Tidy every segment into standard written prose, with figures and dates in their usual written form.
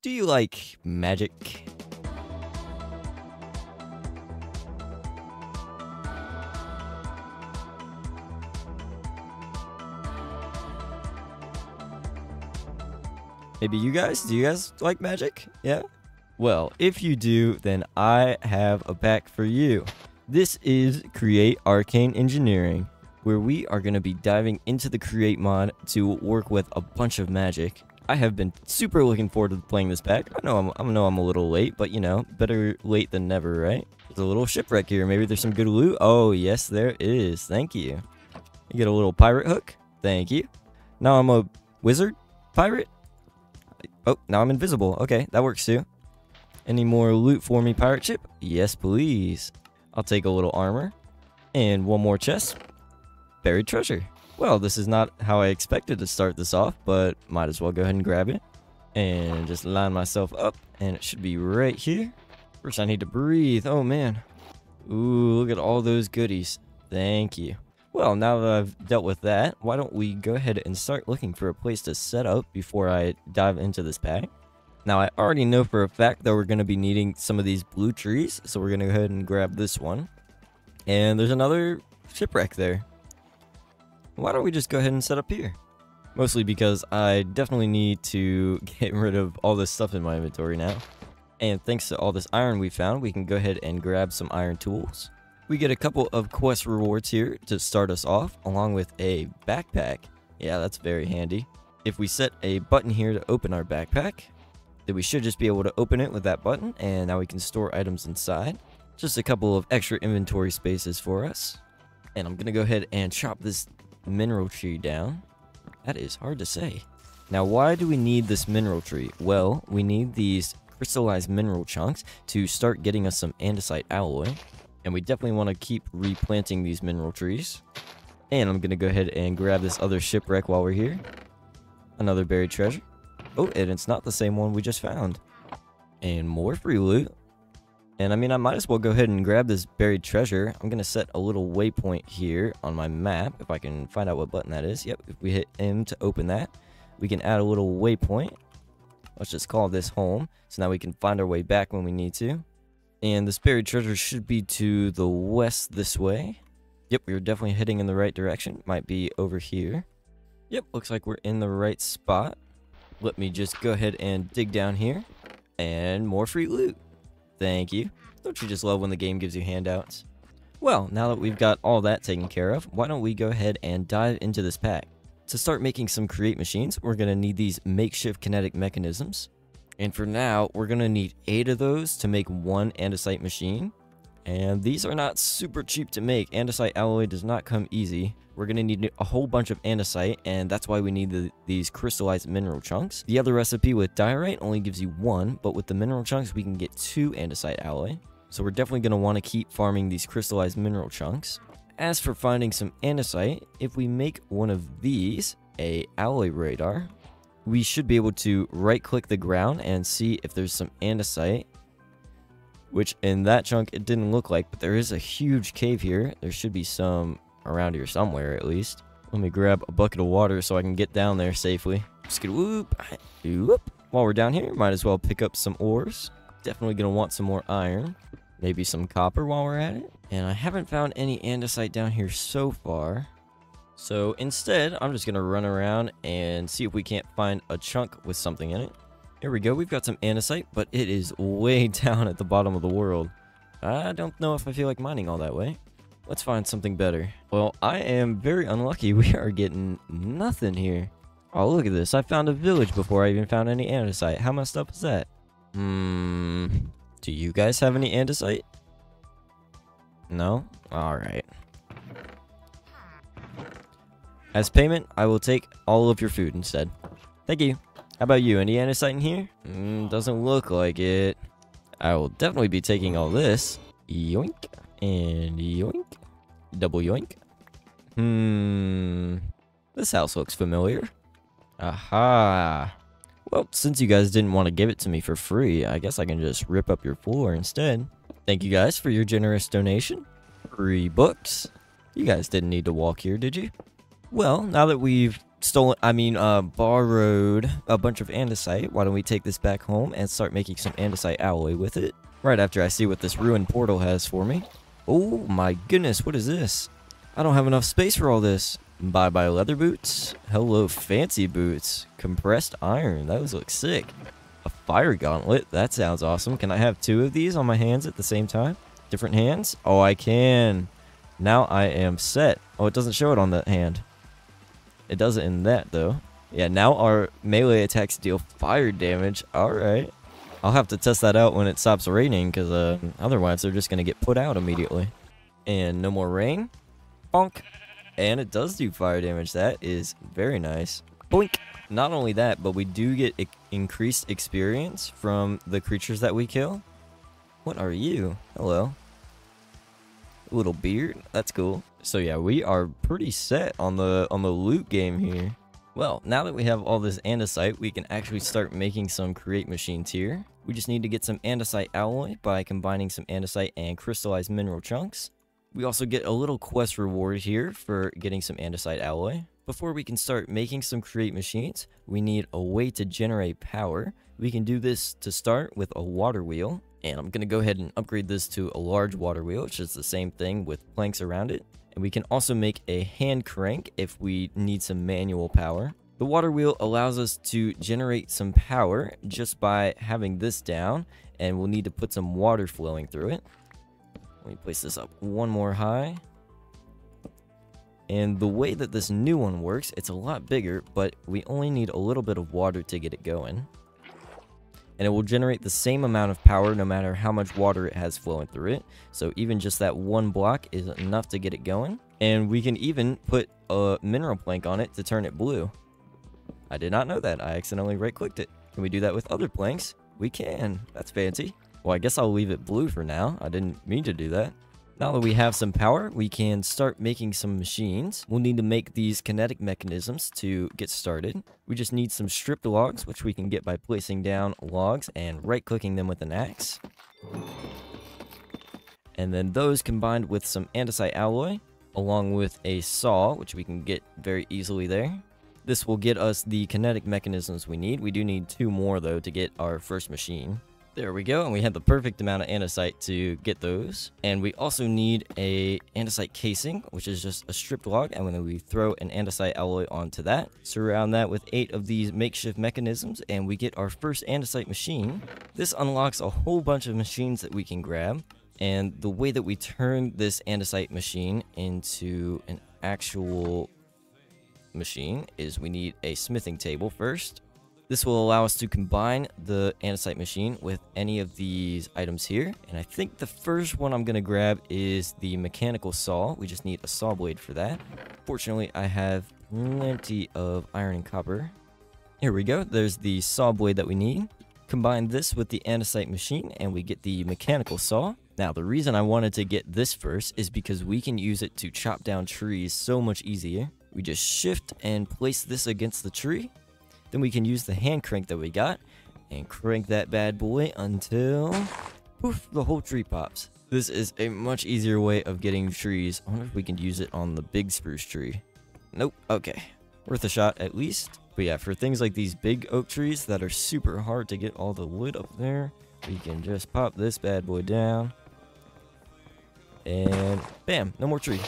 Do you like magic? Maybe you guys? Do you guys like magic? Yeah? Well, if you do, then I have a pack for you. This is Create Arcane Engineering, where we are going to be diving into the Create mod to work with a bunch of magic. I have been super looking forward to playing this pack. I know I'm a little late, but you know, better late than never, right? There's a little shipwreck here. Maybe there's some good loot. Oh, yes, there is. Thank you. You get a little pirate hook. Thank you. Now I'm a wizard pirate. Oh, now I'm invisible. Okay, that works too. Any more loot for me, pirate ship? Yes, please. I'll take a little armor. And one more chest. Buried treasure. Well, this is not how I expected to start this off, but might as well go ahead and grab it. And just line myself up, and it should be right here. First, I need to breathe. Oh, man. Ooh, look at all those goodies. Thank you. Well, now that I've dealt with that, why don't we go ahead and start looking for a place to set up before I dive into this pack. Now, I already know for a fact that we're going to be needing some of these blue trees, so we're going to go ahead and grab this one. And there's another shipwreck there. Why don't we just go ahead and set up here? Mostly because I definitely need to get rid of all this stuff in my inventory now. And thanks to all this iron we found, we can go ahead and grab some iron tools. We get a couple of quest rewards here to start us off, along with a backpack. Yeah, that's very handy. If we set a button here to open our backpack, then we should just be able to open it with that button, and now we can store items inside. Just a couple of extra inventory spaces for us. And I'm gonna go ahead and chop this mineral tree down. That is hard to say. Now, why do we need this mineral tree? Well, we need these crystallized mineral chunks to start getting us some andesite alloy. And we definitely want to keep replanting these mineral trees. And I'm going to go ahead and grab this other shipwreck while we're here. Another buried treasure. Oh, and it's not the same one we just found. And more free loot. And I mean, I might as well go ahead and grab this buried treasure. I'm going to set a little waypoint here on my map, if I can find out what button that is. Yep, if we hit M to open that, we can add a little waypoint. Let's just call this home. So now we can find our way back when we need to. And this buried treasure should be to the west this way. Yep, we're definitely heading in the right direction. Might be over here. Yep, looks like we're in the right spot. Let me just go ahead and dig down here. And more free loot. Thank you. Don't you just love when the game gives you handouts? Well, now that we've got all that taken care of, why don't we go ahead and dive into this pack. To start making some create machines, we're going to need these makeshift kinetic mechanisms. And for now, we're going to need 8 of those to make one andesite machine. And these are not super cheap to make. Andesite alloy does not come easy. We're going to need a whole bunch of andesite, and that's why we need these crystallized mineral chunks. The other recipe with diorite only gives you 1, but with the mineral chunks, we can get 2 andesite alloy. So we're definitely going to want to keep farming these crystallized mineral chunks. As for finding some andesite, if we make one of these a alloy radar, we should be able to right-click the ground and see if there's some andesite. Which, in that chunk, it didn't look like, but there is a huge cave here. There should be some around here somewhere, at least. Let me grab a bucket of water so I can get down there safely. Skid-whoop. Whoop. While we're down here, might as well pick up some ores. Definitely gonna want some more iron. Maybe some copper while we're at it. And I haven't found any andesite down here so far. So instead, I'm just going to run around and see if we can't find a chunk with something in it. Here we go. We've got some andesite, but it is way down at the bottom of the world. I don't know if I feel like mining all that way. Let's find something better. Well, I am very unlucky. We are getting nothing here. Oh, look at this. I found a village before I even found any andesite. How messed up is that? Do you guys have any andesite? No? Alright. As payment, I will take all of your food instead. Thank you. How about you? Any andesite in here? Doesn't look like it. I will definitely be taking all this. Yoink. And yoink. Double yoink. This house looks familiar. Aha. Well, since you guys didn't want to give it to me for free, I guess I can just rip up your floor instead. Thank you guys for your generous donation. Free books. You guys didn't need to walk here, did you? Well, now that we've borrowed a bunch of andesite. Why don't we take this back home and start making some andesite alloy with it? Right after I see what this ruined portal has for me. Oh my goodness, what is this? I don't have enough space for all this. Bye-bye leather boots. Hello fancy boots. Compressed iron. Those look sick. A fire gauntlet. That sounds awesome. Can I have 2 of these on my hands at the same time? Different hands? Oh, I can. Now I am set. Oh, it doesn't show it on that hand. It does it in that, though. Yeah, now our melee attacks deal fire damage. Alright. I'll have to test that out when it stops raining, because otherwise they're just going to get put out immediately. And no more rain. Bonk. And it does do fire damage. That is very nice. Boink. Not only that, but we do get increased experience from the creatures that we kill. What are you? Hello. Little beard. That's cool. So yeah, we are pretty set on the loot game here. Well, now that we have all this andesite, we can actually start making some create machines here. We just need to get some andesite alloy by combining some andesite and crystallized mineral chunks. We also get a little quest reward here for getting some andesite alloy. Before we can start making some create machines, we need a way to generate power. We can do this to start with a water wheel. And I'm going to go ahead and upgrade this to a large water wheel, which is the same thing with planks around it. And we can also make a hand crank if we need some manual power. The water wheel allows us to generate some power just by having this down, and we'll need to put some water flowing through it. Let me place this up one more high. And the way that this new one works, it's a lot bigger, but we only need a little bit of water to get it going. And it will generate the same amount of power no matter how much water it has flowing through it. So even just that one block is enough to get it going. And we can even put a mineral plank on it to turn it blue. I did not know that. I accidentally right-clicked it. Can we do that with other planks? We can. That's fancy. Well, I guess I'll leave it blue for now. I didn't mean to do that. Now that we have some power, we can start making some machines. We'll need to make these kinetic mechanisms to get started. We just need some stripped logs, which we can get by placing down logs and right-clicking them with an axe. And then those combined with some andesite alloy, along with a saw, which we can get very easily there. This will get us the kinetic mechanisms we need. We do need 2 more, though, to get our first machine. There we go, and we have the perfect amount of andesite to get those. And we also need a andesite casing, which is just a stripped log, and then we throw an andesite alloy onto that. Surround that with 8 of these makeshift mechanisms, and we get our first andesite machine. This unlocks a whole bunch of machines that we can grab, and the way that we turn this andesite machine into an actual machine is we need a smithing table first. This will allow us to combine the andesite machine with any of these items here. And I think the first one I'm going to grab is the mechanical saw. We just need a saw blade for that. Fortunately, I have plenty of iron and copper. Here we go. There's the saw blade that we need. Combine this with the andesite machine and we get the mechanical saw. Now, the reason I wanted to get this first is because we can use it to chop down trees so much easier. We just shift and place this against the tree. Then we can use the hand crank that we got and crank that bad boy until poof, the whole tree pops. This is a much easier way of getting trees. I wonder if we can use it on the big spruce tree. Nope. Okay. Worth a shot at least. But yeah, for things like these big oak trees that are super hard to get all the wood up there, we can just pop this bad boy down. And bam, no more tree.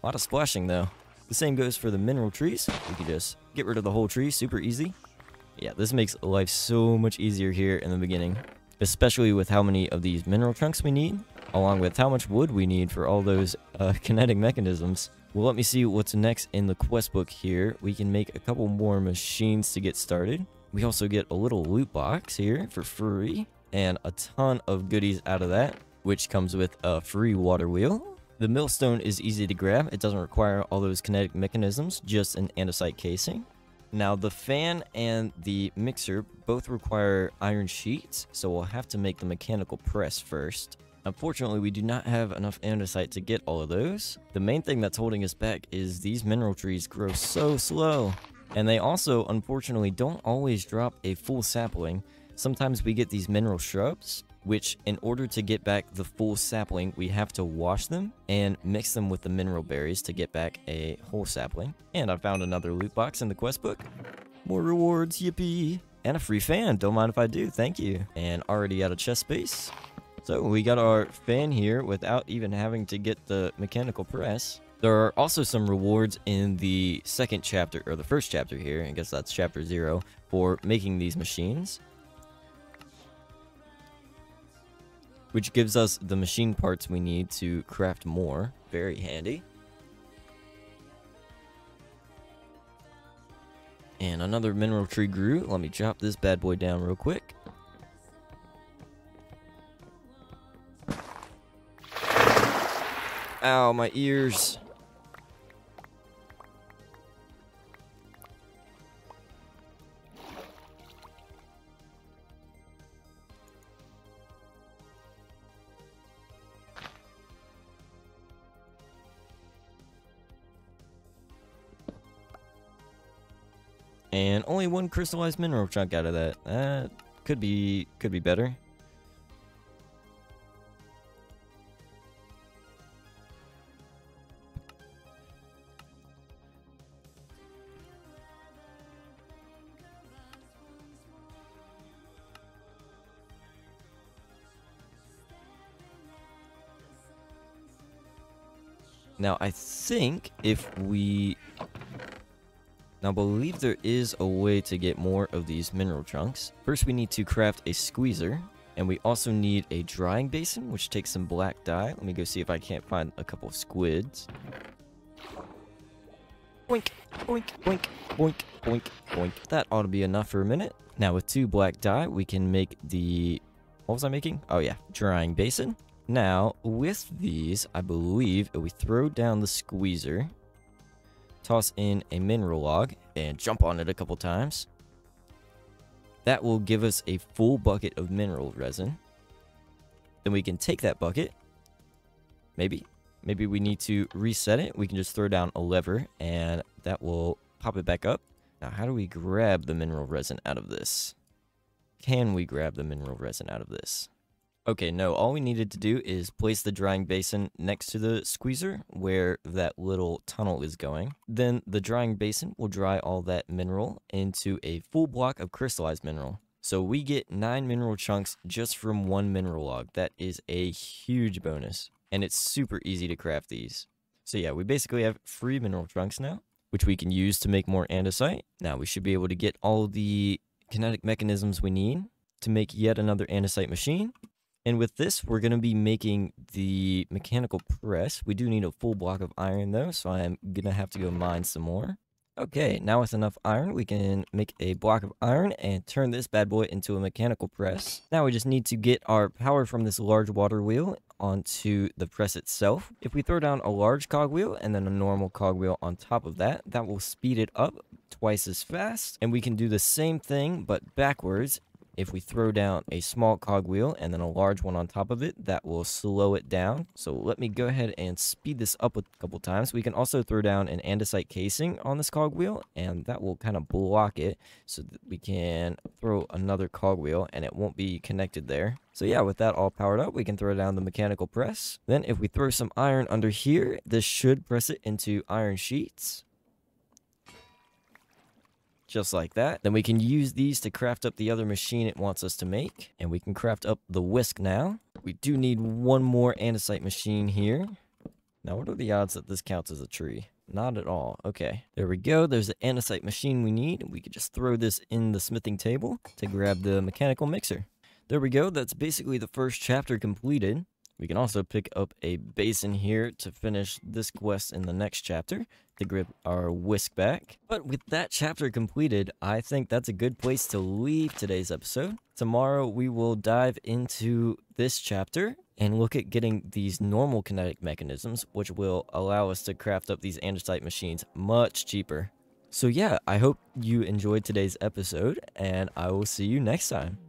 A lot of splashing though. The same goes for the mineral trees. We can just get rid of the whole tree, super easy. Yeah, this makes life so much easier here in the beginning, especially with how many of these mineral chunks we need, along with how much wood we need for all those kinetic mechanisms. Well, let me see what's next in the quest book here. We can make a couple more machines to get started. We also get a little loot box here for free, and a ton of goodies out of that, which comes with a free water wheel. The millstone is easy to grab. It doesn't require all those kinetic mechanisms, just an andesite casing. Now, the fan and the mixer both require iron sheets, so we'll have to make the mechanical press first. Unfortunately, we do not have enough andesite to get all of those. The main thing that's holding us back is these mineral trees grow so slow. And they also, unfortunately, don't always drop a full sapling. Sometimes we get these mineral shrubs, which in order to get back the full sapling, we have to wash them and mix them with the mineral berries to get back a whole sapling. And I found another loot box in the quest book. More rewards, yippee. And a free fan, don't mind if I do, thank you. And already out of chest space. So we got our fan here without even having to get the mechanical press. There are also some rewards in the second chapter, or the first chapter here, I guess that's chapter 0, for making these machines. Which gives us the machine parts we need to craft more. Very handy. And another mineral tree grew. Let me chop this bad boy down real quick. Ow, my ears. And only one crystallized mineral chunk out of that. That could be better. Now, I think if we... Now, I believe there is a way to get more of these mineral chunks. First, we need to craft a squeezer. And we also need a drying basin, which takes some black dye. Let me go see if I can't find a couple of squids. Boink, boink, boink, boink, boink, boink. That ought to be enough for a minute. Now, with 2 black dye, we can make the... What was I making? Oh, yeah. Drying basin. Now, with these, I believe if we throw down the squeezer, toss in a mineral log, and jump on it a couple times, that will give us a full bucket of mineral resin. Then we can take that bucket, maybe we need to reset it. We can just throw down a lever, and that will pop it back up. Now, how do we grab the mineral resin out of this? Can we grab the mineral resin out of this? Okay, no, all we needed to do is place the drying basin next to the squeezer where that little tunnel is going. Then the drying basin will dry all that mineral into a full block of crystallized mineral. So we get 9 mineral chunks just from 1 mineral log. That is a huge bonus, and it's super easy to craft these. So yeah, we basically have free mineral chunks now, which we can use to make more andesite. Now we should be able to get all the kinetic mechanisms we need to make yet another andesite machine. And with this, we're going to be making the mechanical press. We do need a full block of iron, though, so I'm going to have to go mine some more. Okay, now with enough iron, we can make a block of iron and turn this bad boy into a mechanical press. Now we just need to get our power from this large water wheel onto the press itself. If we throw down a large cogwheel and then a normal cogwheel on top of that, that will speed it up twice as fast. And we can do the same thing, but backwards. If we throw down a small cogwheel and then a large one on top of it, that will slow it down. So let me go ahead and speed this up a couple times. We can also throw down an andesite casing on this cogwheel, and that will kind of block it so that we can throw another cogwheel and it won't be connected there. So yeah, with that all powered up, we can throw down the mechanical press. Then if we throw some iron under here, this should press it into iron sheets. Just like that. Then we can use these to craft up the other machine it wants us to make. And we can craft up the whisk now. We do need one more andesite machine here. Now, what are the odds that this counts as a tree? Not at all. Okay, there we go. There's the andesite machine we need. We could just throw this in the smithing table to grab the mechanical mixer. There we go. That's basically the first chapter completed. We can also pick up a basin here to finish this quest in the next chapter to grab our whisk back. But with that chapter completed, I think that's a good place to leave today's episode. Tomorrow we will dive into this chapter and look at getting these normal kinetic mechanisms, which will allow us to craft up these andesite machines much cheaper. So yeah, I hope you enjoyed today's episode, and I will see you next time.